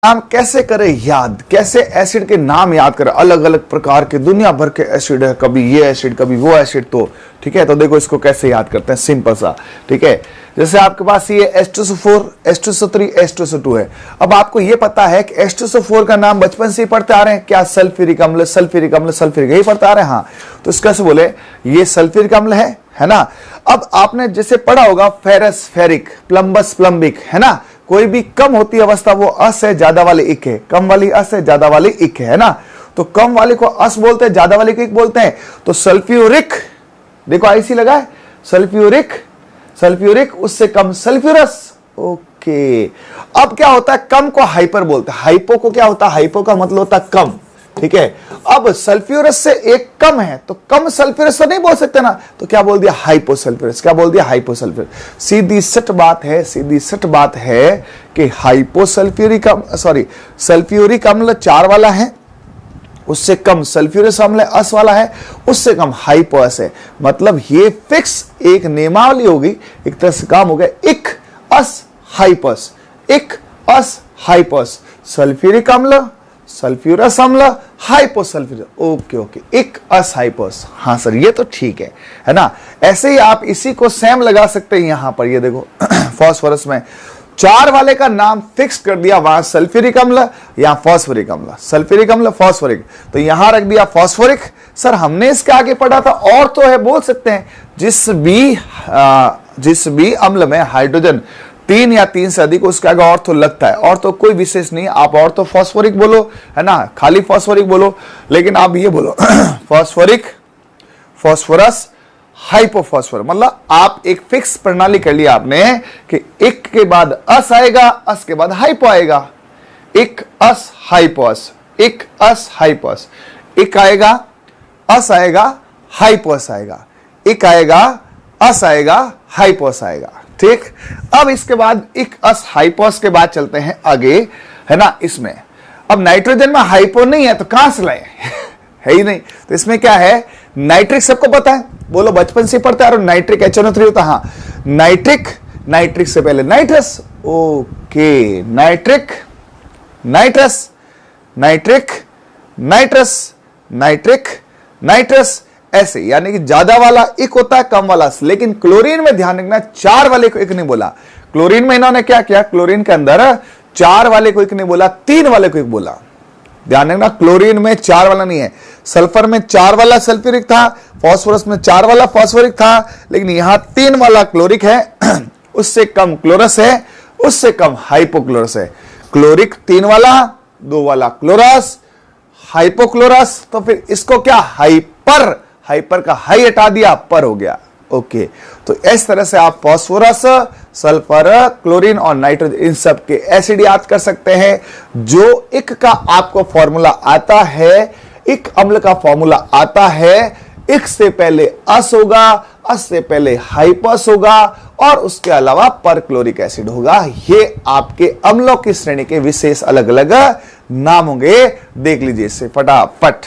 नाम कैसे करें याद, कैसे एसिड के नाम याद करें। अलग अलग प्रकार के दुनिया भर के एसिड है, कभी ये एसिड कभी वो एसिड, तो ठीक है। तो देखो इसको कैसे याद करते हैं, सिंपल सा, ठीक है। जैसे आपके पास ये H2SO4, H2SO3, H2SO2 है। अब आपको ये पता है कि H2SO4 का नाम बचपन से ही पढ़ते आ रहे हैं, क्या सल्फ्यूरिक अम्ल, सल्फ्यूरिक अम्ल, सल्फ्यूरिक, यही पढ़ते आ रहे हैं। हाँ, तो इसका से बोले ये सल्फ्यूरिक अम्ल है ना। अब आपने जैसे पढ़ा होगा फेरस फेरिक, प्लम्बस प्लम्बिक, है ना। कोई भी कम होती अवस्था वो अस है, ज्यादा वाले इक है, कम वाली अस है, ज्यादा वाली इक है ना। तो कम वाले को अस बोलते हैं, ज्यादा वाले को इक बोलते हैं। तो सल्फ्यूरिक, देखो आईसी लगा है, सल्फ्यूरिक, सल्फ्यूरिक, उससे कम सल्फ्यूरस। ओके, अब क्या होता है, कम को हाइपर बोलते हैं, हाइपो को क्या होता है, हाइपो का मतलब होता है कम, ठीक है। अब सल्फ्यूरस से एक कम है तो कम सल्फ्यूरस तो नहीं बोल सकते ना, तो क्या बोल दिया, हाइपोसल्फ्यूरस। क्या बोल दिया, हाइपोसल्फ्यूरस। सीधी सट बात है, सीधी सट बात है कि हाइपोसल्फ्यूरिक, सॉरी, सल्फ्यूरिक अम्ल 4 वाला है, उससे कम सल्फ्यूरस अम्ल अस वाला है, उससे कम हाइपोअस है। मतलब ये फिक्स एक नियमावली होगी, एक तरह से काम हो गया, इक अस हाइपस, इक अस हाइपस, सल्फ्यूरिक अम्ल, सल्फ्यूरस अम्ल, हाइपोसल्फ्यूरस। ओके ओके, इक अस हाइपोस। हाँ सर, ये तो ठीक है ना। ऐसे ही आप इसी को सेम लगा सकते हैं यहां पर, ये देखो फास्फोरस में 4 वाले का नाम फिक्स कर दिया, वहां सल्फ्यूरिक अम्ल या फास्फोरिक अम्ल, सल्फ्यूरिक अम्ल फास्फोरिक, तो यहां रख दिया फास्फोरिक। सर हमने इसके आगे पढ़ा था, और तो है बोल सकते हैं, जिस भी अम्ल में हाइड्रोजन 3 या 3 से अधिक, उसके आगे और तो लगता है, और तो कोई विशेष नहीं, आप और तो फास्फोरिक बोलो, है ना, खाली फास्फोरिक बोलो, लेकिन आप ये बोलो फास्फोरिक, फास्फोरस, हाइपोफॉस्फोरस। मतलब आप एक फिक्स प्रणाली कर लिया आपने कि एक के बाद अस आएगा, अस के बाद हाइपो आएगा, एक अस हाइपोस, एक अस हाइपोस, एक आएगा अस आएगा, हाइपोस आएगा, एक आएगा अस आएगा, हाइपोस आएगा, ठीक। अब इसके बाद एक अस हाइपोस के बाद चलते हैं आगे, है ना। इसमें अब नाइट्रोजन में हाइपो नहीं है तो कहां से लाए है ही नहीं, तो इसमें क्या है, नाइट्रिक सबको पता है, बोलो बचपन से पढ़ते आ रहे हो, नाइट्रिक HNO3 होता है। हाँ, नाइट्रिक, नाइट्रिक से पहले nitrous, okay, nitric, nitrous, nitric, nitrous, nitric, nitrous, ऐसे, यानी कि ज्यादा वाला एक होता है, कम वाला। लेकिन क्लोरीन में ध्यान रखना, 4 वाले को एक नहीं बोला। क्लोरीन में इन्होंने क्या किया, क्लोरीन के अंदर 4 वाले को एक नहीं बोला, 3 वाले को एक बोला। ध्यान रखना, क्लोरीन में 4 वाला नहीं है, सल्फर में 4 वाला सल्फ्यूरिक था, फास्फोरस में 4 वाला फास्फोरिक था, लेकिन यहां 3 वाला क्लोरिक है, उससे कम क्लोरस है, उससे कम हाइपोक्लोरस है। क्लोरिक 3 वाला, 2 वाला क्लोरस, हाइपोक्लोरस, तो फिर इसको क्या, हाइपर, हाइपर का हाई हटा दिया, पर हो गया। ओके, तो इस तरह से आप फास्फोरस, सल्फर, क्लोरीन और नाइट्रोजन, इन सब के एसिड याद कर सकते हैं। जो इक का आपको फॉर्मूला आता है, इक अम्ल का फॉर्मूला आता है, इक से पहले अस होगा, अस से पहले हाइपस होगा, और उसके अलावा परक्लोरिक एसिड होगा। ये आपके अम्लों की श्रेणी के विशेष अलग अलग नाम होंगे, देख लीजिए इससे फटाफट।